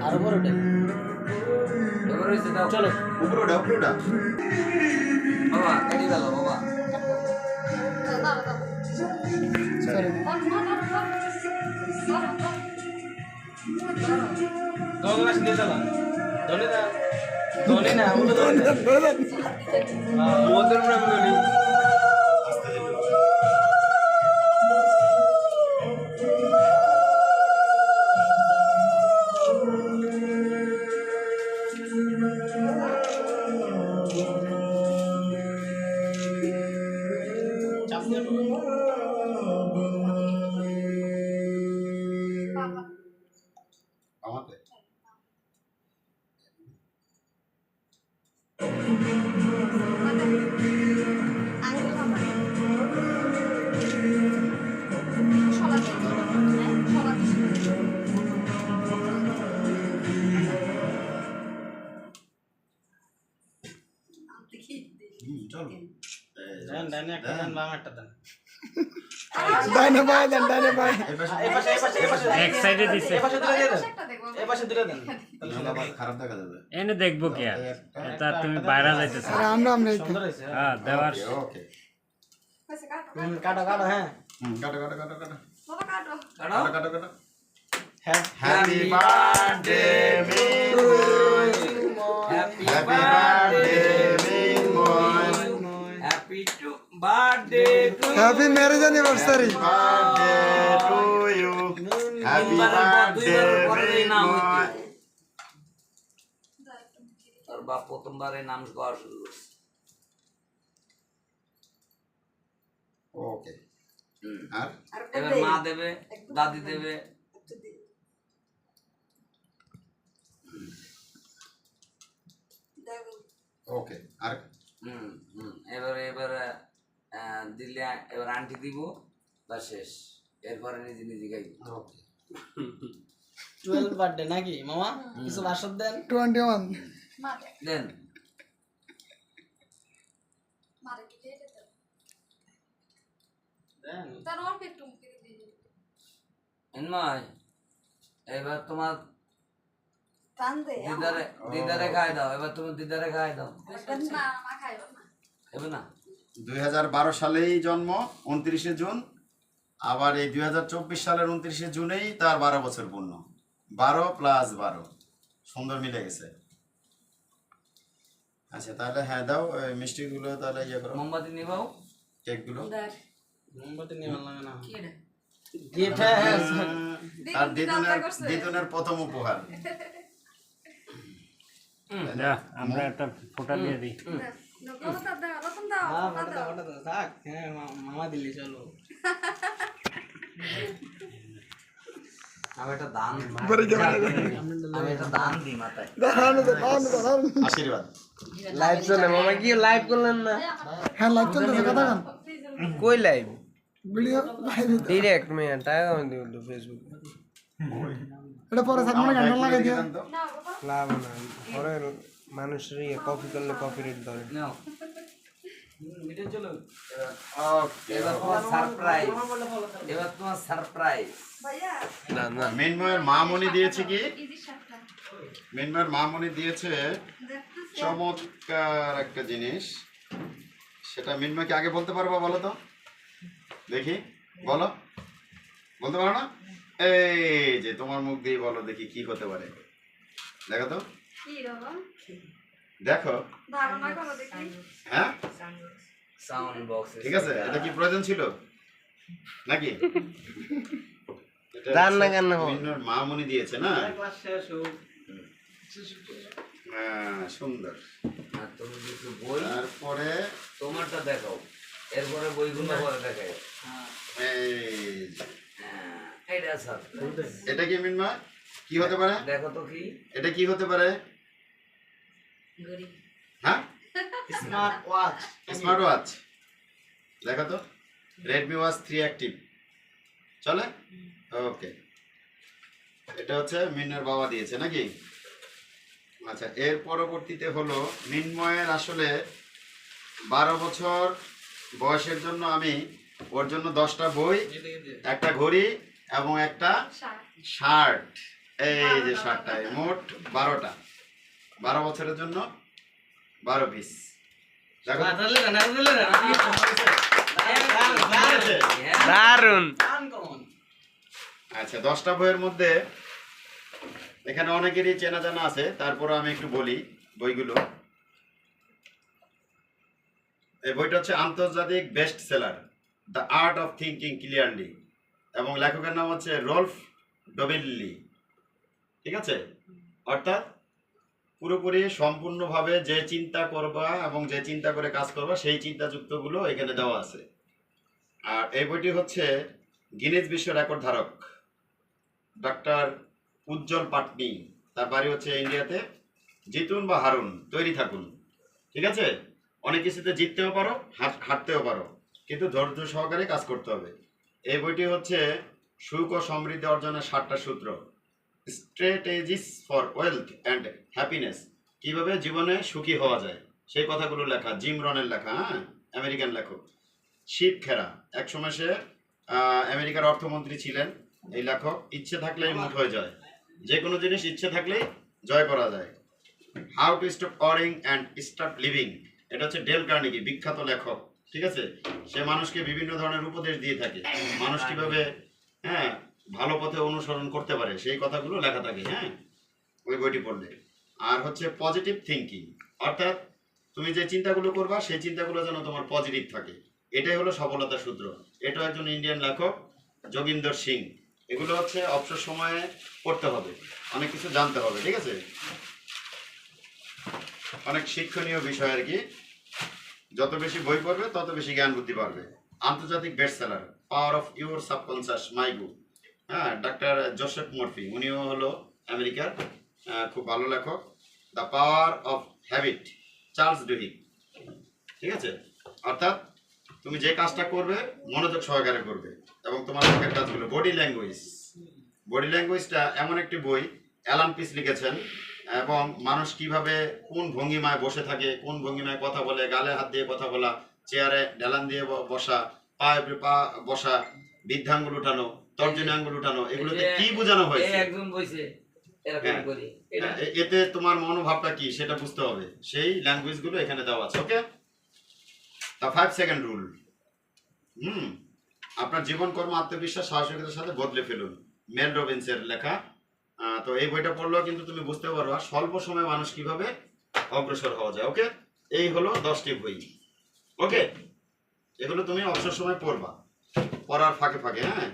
আর উপরে উঠে চলো উপরে ওঠা বাবা কেটে গেল বাবা আমাকে চলো ডাইনে একটা দেন বাম একটা দেন ডাইনে বাই দেন ডাইনে বাই এক সাইডে দিছে এই পাশে দুটো দেন আবার খারাপ দেখা যাবে এনে দেখবো কি আর এটা তুমি বাইরে যাইতেছ আরে আমরা সুন্দর হয়েছে হ্যাঁ দেওয়ার ওকে কাটো কাটো হ্যাঁ কাটো কাটো কাটো হ্যাঁ happy birthday happy happy birthday Minmoy happy to birthday to happy marriage anniversary birthday to you happy birthday Minmoy তোর বাপ প্রথমবারে নাম গাওয়া শুরু করছে ওকে আর এবার মা দেবে দাদি দেবে ওকে আর এবারে দিলে এবার আন্টি দিব বা শেষ এরপরে নিজে নিজে গাইব ওকে 12 বার্থডে নাকি মামা কিছু বাসর দেন 21 দেন দেন এনময় এবার তোমার দিদারে খাই দাও এবার তুমি দিদারে খাই দাও এবার না 2012 সালেই জন্ম 29 জুন আবার এই 2024 সালের 29 জুনেই তার 12 বছর পূর্ণ 12 প্লাস 12 সুন্দর মিলে গেছে আচ্ছা তাহলে হ্যাঁ দাও ওই মিষ্টিগুলো তাহলে ইয়ে করো মোমবাতি নিবাও কেকগুলো মোমবাতি নিয়ে লাগে না গিফট হ্যাঁ আর দিদুনের প্রথম উপহার যা আমরা একটা ফোটা দিয়ে দিই থাক হ্যাঁ মামা দিলি চলো আমি একটা দান আমি একটা দান দিই মাথায় আশীর্বাদ লাইভ চলে মামা কি লাইভ করলেন না হ্যাঁ লাইভ চলতেছে কথা গান কই লাইভ ভিডিও লাইভ ডিরেক্ট মে টাকা আমি দিব তো ফেসবুক এটা পরে সামনে গান লাগাই দিও লাভ না পরে মানুষের কপি করলে কপিরাইট ধরে নাও মিটে চলো ওকে এবার তোমার সারপ্রাইজ এবার তোমার সারপ্রাইজ না না মিনময়ের মামনি দিয়েছে কি মিনময়ের মামনি দিয়েছে চমৎকার একটা জিনিস সেটা মিনময়কে আগে বলতে পারবো বলো তো দেখি বলো বলতে পারো না এই যে তোমার মুখ দিয়ে বলো দেখি কি হতে পারে দেখো তো দেখো হ্যাঁ সাউন্ড বক্স ঠিক আছে এটা কি প্রয়োজন ছিল নাকি এটা রান্না কান্না হোক। মিনময়ের মামনি দিয়েছে না ক্লাস শেষ হোক হ্যাঁ, সুন্দর আর তুমি কিছু বই তারপরে তোমারটা দেখাও এরপরে বইগুলো পরে দেখাই এই যে, এটা স্যার এটা কি মিনময় কি হতে পারে দেখো তো কি এটা কি হতে পারে হ্যাঁ স্মার্ট ওয়াচ স্মার্ট ওয়াচ দেখো তো রেডমি ওয়াচ 3 অ্যাক্টিভ চলে ওকে এটা হচ্ছে মিনময়ের বাবা দিয়েছে নাকি আচ্ছা এর পরবর্তীতে হলো মিনময়ের আসলে 12 বছর বয়সের জন্য আমি ওর জন্য 10টা বই, একটা ঘড়ি এবং একটা শার্ট। এই যে শার্টটা, মোট 12টা, 12 বছরের জন্য 12 পিস। দেখো দারুন। আচ্ছা, 10টা বইয়ের মধ্যে এখানে অনেকেরই চেনা জানা আছে, তারপরে আমি একটু বলি বইগুলো। এই বইটা হচ্ছে আন্তর্জাতিক best seller, the art of thinking clearly, এবং লেখকের নাম হচ্ছে রল্ফ ডবেল্লি। ঠিক আছে, অর্থাৎ পুরোপুরি সম্পূর্ণভাবে যে চিন্তা করবা এবং যে চিন্তা করে কাজ করবা সেই চিন্তাযুক্তগুলো এখানে দেওয়া আছে। আর এই বইটি হচ্ছে গিনেস বিশ্ব রেকর্ড ধারক ডক্টর উজ্জ্বল পাটনি, তার বাড়ি হচ্ছে ইন্ডিয়াতে। জিতুন বা হারুন, তৈরি থাকুন। ঠিক আছে, অনেক কিছুতে জিততেও পারো, হারতেও পারো, কিন্তু ধৈর্য সহকারে কাজ করতে হবে। এই বইটি হচ্ছে সুখ ও সমৃদ্ধি অর্জনের 7টা সূত্র, strategies for wealth and happiness, কিভাবে জীবনে সুখী হওয়া যায় সেই কথাগুলো লেখা, জিম রনের লেখা, হ্যাঁ, আমেরিকান লেখক। শিব খেরা, একসময় সে আমেরিকার অর্থমন্ত্রী ছিলেন এই লেখক। ইচ্ছে থাকলেই মুঠ হয়ে যায়, যে কোনো জিনিস ইচ্ছে থাকলেই জয় করা যায়। How to stop worrying and start living, এটা হচ্ছে ডেল কার্নেগি, বিখ্যাত লেখক। ঠিক আছে, সে মানুষকে বিভিন্ন ধরনের উপদেশ দিয়ে থাকে, মানুষ কিভাবে হ্যাঁ ভালো পথে অনুসরণ করতে পারে সেই কথাগুলো লেখা থাকে, হ্যাঁ, ওই বইটি পড়লে। আর হচ্ছে পজিটিভ থিঙ্কিং, অর্থাৎ তুমি যে চিন্তাগুলো করবা সেই চিন্তাগুলো যেন তোমার পজিটিভ থাকে, এটাই হলো সফলতার সূত্র। এটাও একজন ইন্ডিয়ান লেখক, যোগিন্দর সিং। এগুলো হচ্ছে অবসর সময়ে পড়তে হবে, অনেক কিছু জানতে হবে। ঠিক আছে, অনেক শিক্ষণীয় বিষয় আর কি। যত বেশি বই পড়বে তত বেশি জ্ঞান বুদ্ধি পারবে। আন্তর্জাতিক best seller, power of your subconscious, my book, হ্যাঁ, ডক্টর জোসেফ মরফি, উনিও হলো আমেরিকার খুব ভালো লেখক। The power of habit, Charles Duhigg. ঠিক আছে, অর্থাৎ তুমি যে কাজটা করবে মনোযোগ সহকারে করবে, এবং তোমার মুখের কাজগুলো। বডি ল্যাঙ্গুয়েজ, বডি ল্যাঙ্গুয়েজটা এমন একটি বই, অ্যালান পিস লিখেছেন, এবং মানুষ কিভাবে কোন ভঙ্গিমায় বসে থাকে, কোন ভঙ্গিমায় কথা বলে, গালে হাত দিয়ে কথা বলা, চেয়ারে ঢেলান দিয়ে বসা, পায়ে পা বসা, বৃদ্ধাঙ্গুল উঠানো, তর্জনী আঙ্গুল উঠানো, এগুলোতে কি বোঝানো হয়েছে, একজন বইছে এরকম হ্যাঁ, করে এতে তোমার মনোভাবটা কি সেটা বুঝতে হবে, সেই ল্যাঙ্গুয়েজগুলো এখানে দেওয়া আছে। ওকে, দ্য 5 সেকেন্ড রুল। আপনার জীবন কর্ম আত্মবিশ্বাস সাহসিকতার সাথে বদলে ফেলুন, মেল রবিন্সের লেখা। তো এই বইটা পড়লেও কিন্তু তুমি বুঝতে পারবা স্বল্প সময়ে মানুষ কিভাবে অগ্রসর হওয়া যায়। ওকে, এই হলো 10টি বই। ওকে, এগুলো তুমি অবসর সময় পড়বা, পড়ার ফাঁকে ফাঁকে, হ্যাঁ।